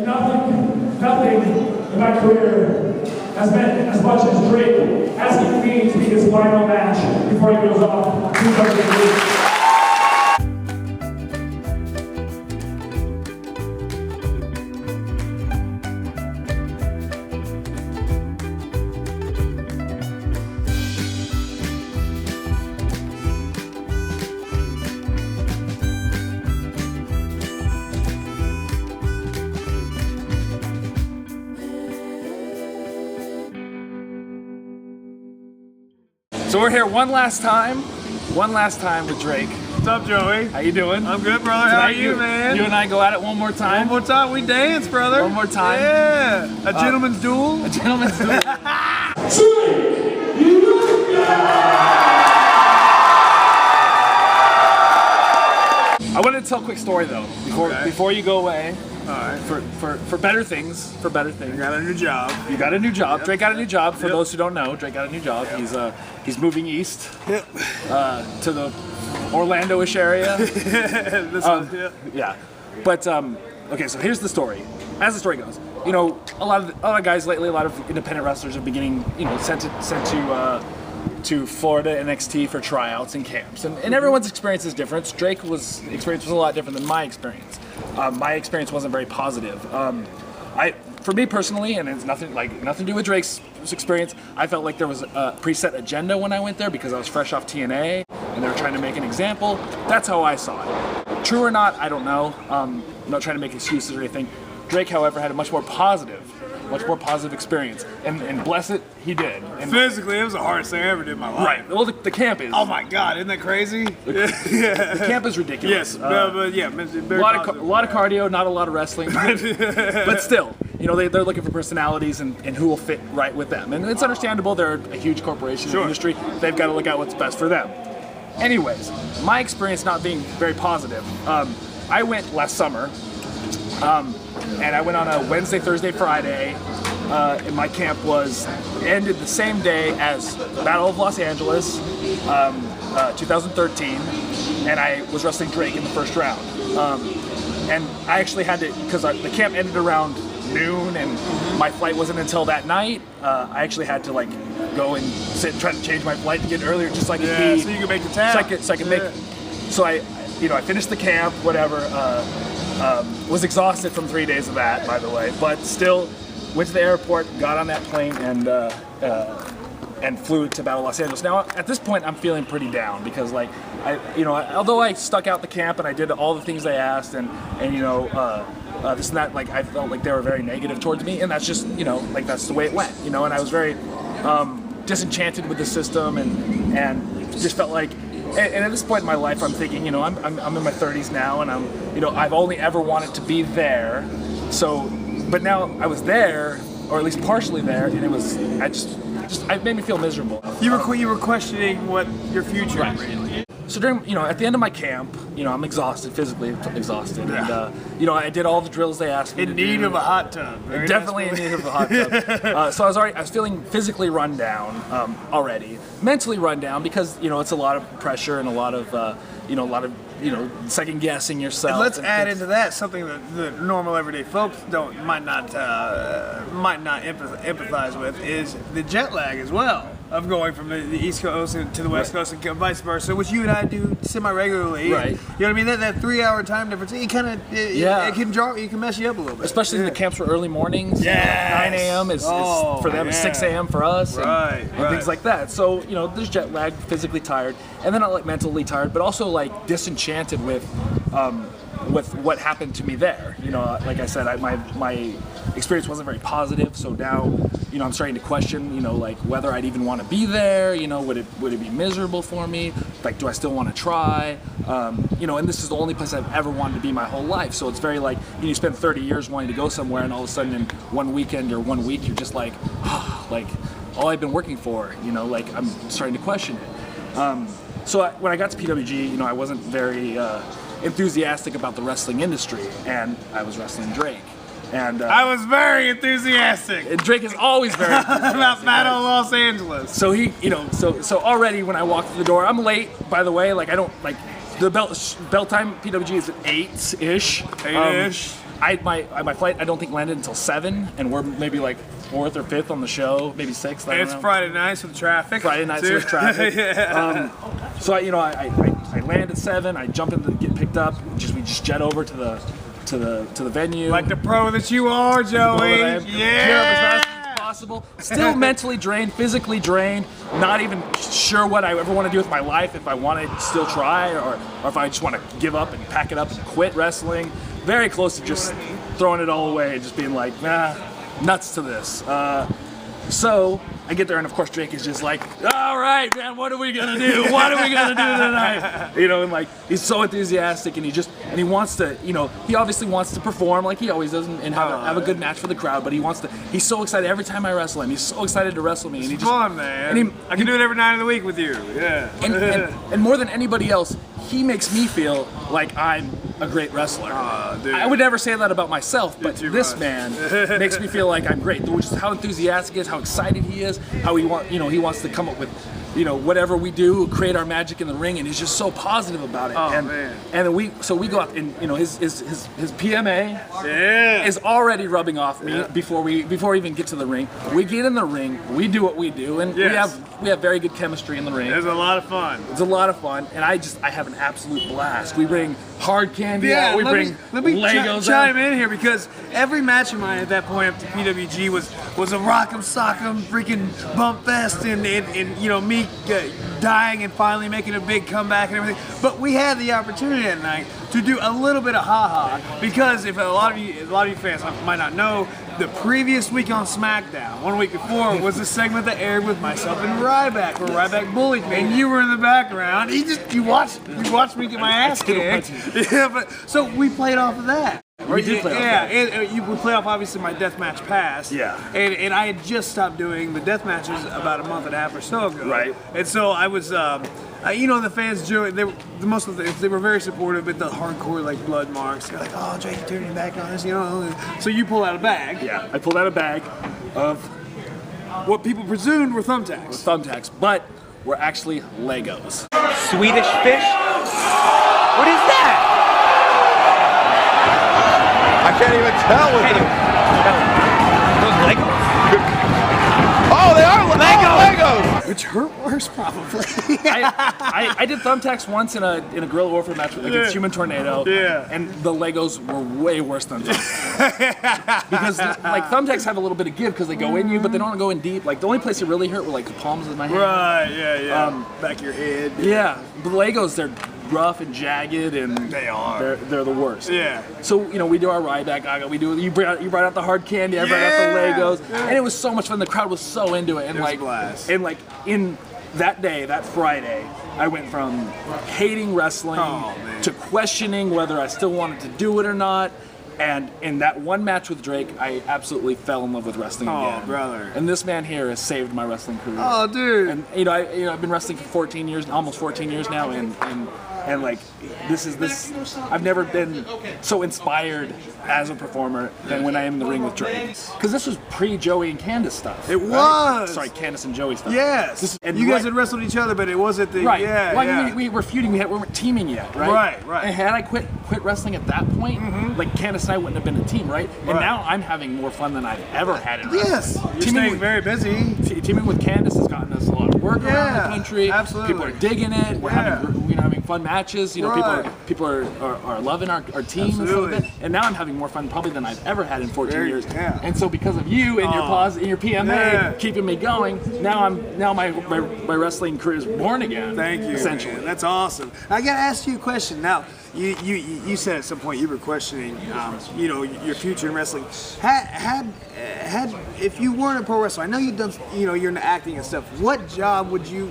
nothing in my career has meant as much as Drake asking me to be his final match before he goes off to WWE. So we're here one last time with Drake. What's up, Joey? How you doing? I'm good, brother. How are you, man? You and I go at it one more time. One more time, we dance, brother. One more time. Yeah. A gentleman's duel. A gentleman's duel. I wanted to tell a quick story though before you go away. All right. For better things. For better things. You got a new job. You got a new job. Yep. Drake got a new job. For those who don't know, Drake got a new job. Yep. He's moving east. Yep. To the Orlando-ish area. Yeah. But okay, so here's the story. As the story goes, you know, a lot of guys lately, a lot of independent wrestlers are beginning, you know, sent to Florida NXT for tryouts and camps, and everyone's experience is different. Drake's experience was a lot different than my experience. My experience wasn't very positive. For me personally, and it's nothing to do with Drake's experience, I felt like there was a preset agenda when I went there because I was fresh off TNA and they were trying to make an example. That's how I saw it. True or not, I don't know. I'm not trying to make excuses or anything. Drake, however, had a much more positive experience, and bless it, he did. And physically, it was the hardest thing I ever did in my life. Right. Well, the camp is. Oh my God, isn't that crazy? The camp is ridiculous. Yes, but yeah, a lot of cardio, not a lot of wrestling, but still, you know, they're looking for personalities and who will fit right with them, and it's understandable. They're a huge corporation in the industry. They've got to look out what's best for them. Anyways, my experience not being very positive. I went last summer. And I went on a Wednesday, Thursday, Friday, and my camp ended the same day as Battle of Los Angeles, 2013, and I was wrestling Drake in the first round. And I actually had to, because the camp ended around noon, and my flight wasn't until that night. I actually had to like go and sit and try to change my flight to get earlier, just so I could be, so you could make the town. So I could make. So I finished the camp, whatever. Was exhausted from 3 days of that, by the way, but still went to the airport, got on that plane, and flew to Battle of Los Angeles. Now, at this point, I'm feeling pretty down because, like, although I stuck out the camp and I did all the things they asked, and this and that, like, I felt like they were very negative towards me, and that's just, like, that's the way it went, and I was very disenchanted with the system, and just felt like. And at this point in my life, I'm thinking, I'm in my 30s now, and I've only ever wanted to be there. So, but now I was there, or at least partially there, and it made me feel miserable. You were questioning what your future is. Right. So during, at the end of my camp, I'm exhausted, physically exhausted, and I did all the drills they asked me to do. In need of a hot tub. Definitely in need of a hot tub. So I was feeling physically run down already, mentally run down because it's a lot of pressure and a lot of second guessing yourself. And let's add into that something that the normal everyday folks might not empathize with is the jet lag as well. Of going from the East Coast to the West Coast and vice versa, which you and I do semi-regularly. Right. You know what I mean? That 3-hour time difference, it can mess you up a little bit. Especially the camps were early mornings. 9 a.m. is for them, 6 a.m. for us. And things like that. So, there's jet lag, physically tired, and then not like mentally tired, but also like disenchanted with what happened to me there. Like I said, my experience wasn't very positive, so now, I'm starting to question, like whether I'd even want to be there, would it be miserable for me? Like, do I still want to try? And this is the only place I've ever wanted to be my whole life, so it's very like, you spend 30 years wanting to go somewhere, and all of a sudden in one weekend or 1 week, you're just like, like, all I've been working for, like, I'm starting to question it. So when I got to PWG, I wasn't very enthusiastic about the wrestling industry, and I was wrestling Drake. And I was very enthusiastic. And Drake is always very enthusiastic about Battle of Los Angeles. So he, so already when I walked through the door, I'm late, by the way. Like, I don't like the bell time. PWG is at 8-ish. 8-ish. my flight I don't think landed until 7, and we're maybe like 4th or 5th on the show, maybe 6th. It's Friday nights with traffic. Friday nights with traffic. So I land at 7. I jump in to get picked up. We just jet over to the venue. Like the pro that you are, Joey. Get up as fast as possible. Still mentally drained, physically drained. Not even sure what I ever want to do with my life. If I want to still try, or if I just want to give up and pack it up and quit wrestling. Very close to just throwing it all away and just being like, nah, nuts to this. So I get there, and of course Drake is just like, all right, man, what are we gonna do? What are we gonna do tonight? You know, and like he's so enthusiastic, and he wants to, you know, he obviously wants to perform like he always does and have a good match for the crowd. But he's so excited every time I wrestle him. He's so excited to wrestle me, and he just fun, man. And I can do it every night of the week with you. Yeah. And more than anybody else, he makes me feel like I'm a great wrestler. I would never say that about myself, but this man makes me feel like I'm great. Which is how enthusiastic he is, how excited he is, how he wants to come up with, you know, whatever we do, create our magic in the ring, and he's just so positive about it. And we go out, and you know, his PMA is already rubbing off me before we even get to the ring. We get in the ring, we do what we do, and we have very good chemistry in the ring. It's a lot of fun. It's a lot of fun, and I have an absolute blast. We bring hard candy out, we bring Legos chime in here, because every match of mine at that point up to PWG was a rock'em sock'em freaking bump fest, and you know, me dying and finally making a big comeback and everything. But we had the opportunity that night to do a little bit of ha-ha, because if a lot of you fans might not know, the previous week on SmackDown, 1 week before, was a segment that aired with myself and Ryback, where Ryback bullied me, and you were in the background. You watched me get my ass kicked. Yeah, but so we played off of that. We did play off that. And we played off obviously my deathmatch pass. Yeah. And I had just stopped doing the death matches about a month and a half or so ago. Right. And so I was, you know, the fans, they were very supportive, but the hardcore like blood marks. They're like, oh, Drake, you're turning your back on us, you know. So you pull out a bag. Yeah, I pulled out a bag of what people presumed were thumbtacks. But were actually Legos. Swedish fish? What is that? I can't even tell with it. Those Legos? Oh, they are Legos! Which hurt worse, probably. I did thumbtacks once in a guerrilla warfare match against Human Tornado. Yeah. And the Legos were way worse than thumbtacks. Because like thumbtacks have a little bit of give because they go in you, but they don't go in deep. Like the only place it really hurt were like the palms of my hand. Right, yeah. Back of your head. Yeah. The Legos, they're rough and jagged, and they are. They're the worst. Yeah. So you know, we do our Ryback. You brought out the hard candy. I brought out the Legos, and it was so much fun. The crowd was so into it, and like, in that day, that Friday, I went from hating wrestling to questioning whether I still wanted to do it or not. And in that one match with Drake, I absolutely fell in love with wrestling again. Oh, brother! And this man here has saved my wrestling career. Oh, dude! And I've been wrestling for 14 years, almost 14 years now, and like this. I've never been so inspired as a performer than when I am in the ring with Drake. Because this was pre-Joey and Candice stuff. It was. Sorry, Candice and Joey stuff. Yes. And you guys had wrestled each other, but it wasn't the we were feuding. We weren't teaming yet, right? Right. And had I quit wrestling at that point, like Candice and I wouldn't have been a team, right? And now I'm having more fun than I've ever had in wrestling. Yes. You're staying very busy. Teaming with Candice has gotten us a lot of work around the country. Absolutely. People are digging it. We're having fun matches. You know, people are loving our team and stuff like that. And now I'm having more fun probably than I've ever had in 14 years. Yeah. And so because of you and your pause and your PMA keeping me going, now my wrestling career is born again. Thank you. Essentially, man. That's awesome. I gotta ask you a question now. You said at some point you were questioning, you know, your future in wrestling. Had if you weren't a pro wrestler, I know you've done, you know, you're into acting and stuff. What job would you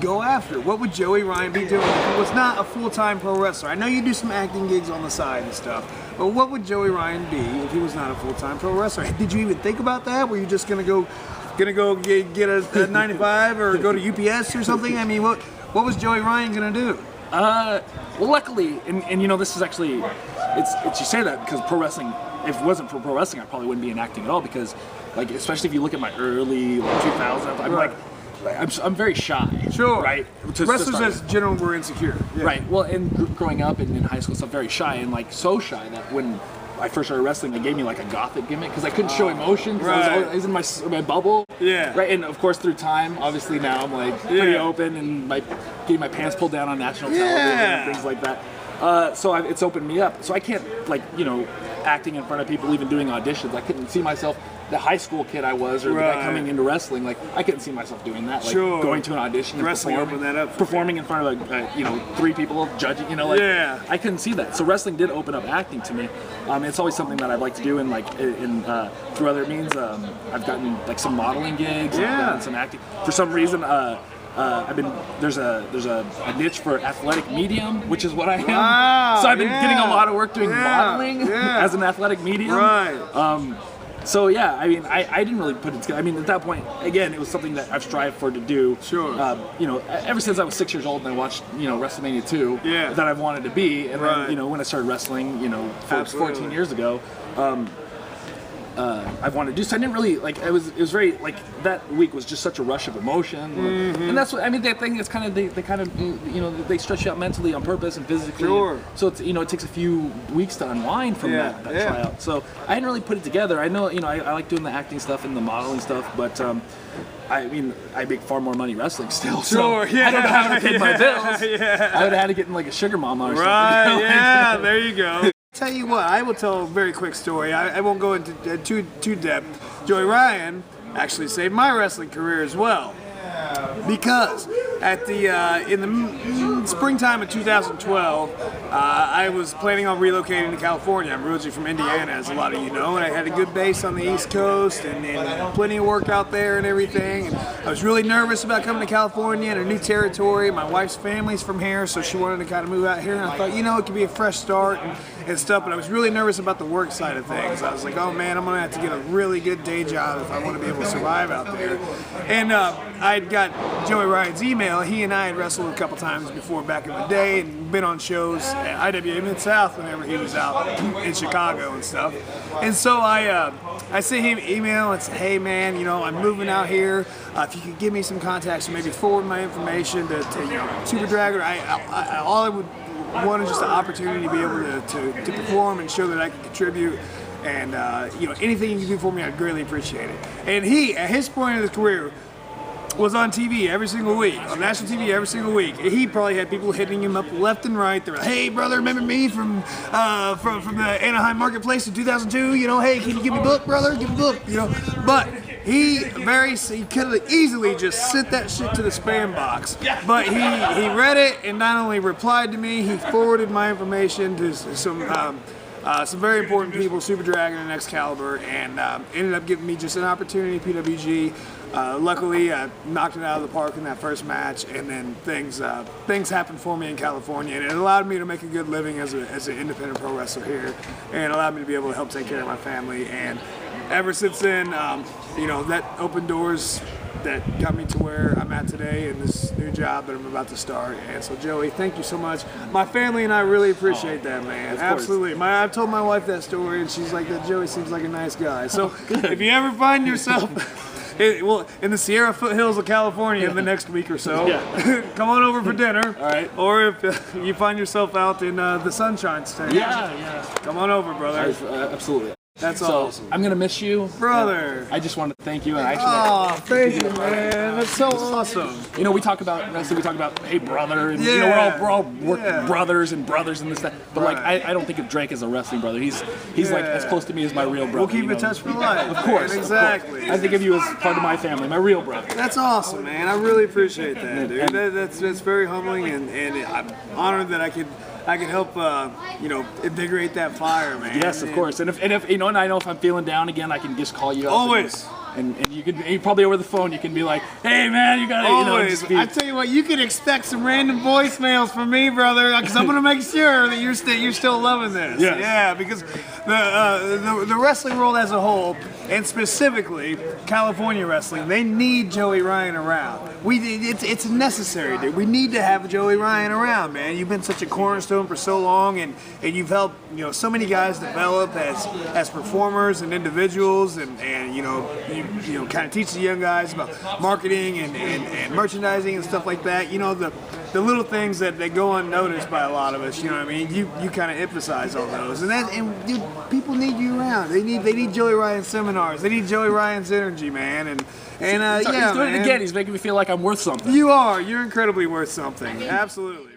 go after? What would Joey Ryan be doing if he was not a full-time pro wrestler? I know you do some acting gigs on the side and stuff, but what would Joey Ryan be if he was not a full-time pro wrestler? Did you even think about that? Were you just gonna go get a 9-to-5 or go to UPS or something? I mean, what was Joey Ryan gonna do? Well, luckily, and you know, this is actually, it's you say that because pro wrestling, if it wasn't for pro wrestling, I probably wouldn't be in acting at all, because, like, especially if you look at my early 2000s, I'm very shy. Sure. Right. Wrestlers as general were insecure. Yeah. Right. Well, and growing up and in high school, so I'm very shy, and like so shy that when I first started wrestling, they gave me like a gothic gimmick because I couldn't show emotion. 'Cause I was in my bubble. Yeah. Right. And of course, through time, obviously now I'm like pretty open and getting my pants pulled down on national television and things like that. So it's opened me up. So I can't acting in front of people, even doing auditions. I couldn't see myself. The high school kid I was, or the guy coming into wrestling, like I couldn't see myself doing that. Like going to an audition and performing in front of 3 people judging. I couldn't see that. So wrestling did open up acting to me. It's always something that I'd like to do, and through other means, I've gotten like some modeling gigs, and I've done some acting. For some reason, there's a niche for athletic medium, which is what I am. Wow, so I've been getting a lot of work doing modeling as an athletic medium. Right. So yeah, I mean, I didn't really put it together. I mean, at that point, again, it was something that I've strived for to do. Sure. Ever since I was 6 years old and I watched, WrestleMania 2, that I've wanted to be. And then, when I started wrestling, 14 years ago, I've wanted to do. So I didn't really it was very that week was just such a rush of emotion, and that's what I mean. That thing is kind of they stretch you out mentally on purpose and physically. Sure. So it's it takes a few weeks to unwind from that tryout. So I didn't really put it together. I know I like doing the acting stuff and the modeling stuff, but I mean I make far more money wrestling still. Sure. So I don't know how to pay my bills. I would have had to get in like a sugar mama or something. Right. Yeah. There you go. Tell you what, I will tell a very quick story. I won't go into too depth. Joey Ryan actually saved my wrestling career as well, because at in the springtime of 2012, I was planning on relocating to California. I'm originally from Indiana, as a lot of you know, and I had a good base on the East Coast and plenty of work out there and everything. And I was really nervous about coming to California and a new territory. My wife's family's from here, so she wanted to kind of move out here, and I thought, it could be a fresh start and stuff, but I was really nervous about the work side of things. I was like, oh man, I'm gonna have to get a really good day job if I want to be able to survive out there. And I'd got Joey Ryan's email. He and I had wrestled a couple times before back in the day and been on shows at IWA Mid-South whenever he was out in Chicago and stuff. And so I sent him an email and said, hey man, I'm moving out here. If you could give me some contacts or maybe forward my information to Super Dragon, all I would want is just an opportunity to be able to perform and show that I can contribute. And anything you can do for me, I'd greatly appreciate it. And he, at his point in his career, was on TV every single week, on national TV every single week. He probably had people hitting him up left and right. They're like, hey brother, remember me from the Anaheim Marketplace in 2002? Hey, can you give me a book, brother? Give me a book, But he could have easily just sent that shit to the spam box. But he read it and not only replied to me, he forwarded my information to some very important people, Super Dragon and Excalibur, and ended up giving me just an opportunity at PWG. Luckily, I knocked it out of the park in that first match, and then things happened for me in California, and it allowed me to make a good living as an independent pro wrestler here, and allowed me to be able to help take care of my family. And ever since then, that opened doors that got me to where I'm at today in this new job that I'm about to start. And so, Joey, thank you so much. My family and I really appreciate that, man. Absolutely. I've told my wife that story, and she's like, that Joey seems like a nice guy. So if you ever find yourself in the Sierra foothills of California in the next week or so, come on over for dinner. All right. Or if you find yourself out in the Sunshine State, come on over, brother. Absolutely. That's awesome. I'm gonna miss you, brother. I just want to thank you, and I thank you, man. That's so awesome. We talk about wrestling. We talk about hey, brother, and we're all brothers and this that. But I don't think of Drake as a wrestling brother. He's like as close to me as my real brother. We'll keep in touch for life. Of course, exactly. Of course. I think of you as part of my family, my real brother. That's awesome, man. I really appreciate that, dude. That's very humbling, and I'm honored that I could help, invigorate that fire, man. Yes, of course. And if and I know if I'm feeling down again, I can just call you up. Always. And you probably over the phone, you can be like, hey man, you gotta, always. I tell you what, you can expect some random voicemails from me, brother, because I'm gonna make sure that you're still loving this. Yes. Yeah, because the wrestling world as a whole, and specifically California wrestling, they need Joey Ryan around. It's necessary, dude. We need to have Joey Ryan around, man. You've been such a cornerstone for so long, and you've helped so many guys develop as performers and individuals, and kind of teach the young guys about marketing and merchandising and stuff like that. the little things that go unnoticed by a lot of us. You know what I mean? You kind of emphasize on those, and dude, people need you around. They need Joey Ryan seminars. They need Joey Ryan's energy, man. And he's doing it again. He's making me feel like I'm worth something. You are. You're incredibly worth something. Absolutely.